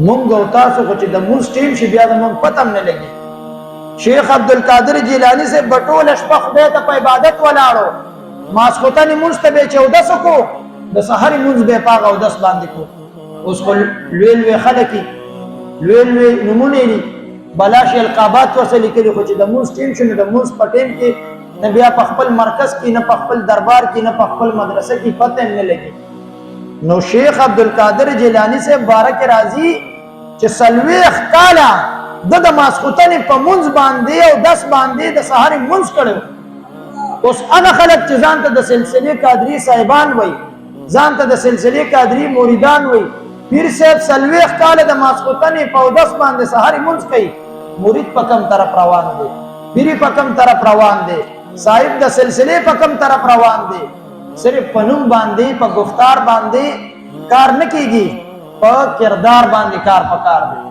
مونږ او تاسو خو چې د مونږ ټیم شي بیا د مونږ پته هم نه لګي. شیخ عبدالقادر جیلانی سے بټوله شپه خدای ته په عبادت ولاړو، ماسخوتن مونځ ته به یې 14 کو، د سحر مونځ به یې په هغه 10 باندې کو. اوس خو لوی لوی خلک لوی لوی نومونه دي، بلاشي القابات ورسره لیکلي، خو چې د مونځ ټیم شو نو د مونځ په ټیم کې نه بیا په خپل مرکز کې نه په خپل دربار کې نه په خپل مدرسه کې پته هم نه لګي. نو شیخ عبدالقادر جیلانی سے بارک راضی چې 40 کاله د ماسخوتن په مونځ باندې او 10 باندې د سحر مونځ کړو. اوس هغه خلک چې ځان ته د سلسله قادری صاحبان وای، ځان ته د سلسله قادری مریدان وای، پیر صاحب 40 کاله د ماسخوتن په 10 باندې سحر مونځ کوي، مرید په کوم طرف روان دی، پیری په کوم طرف روان دی، صاحب د سلسله په کوم طرف روان دی. صرف په نوم باندې په گفتار باندې کار نه کیږي، په کردار باندې کار پکار دی.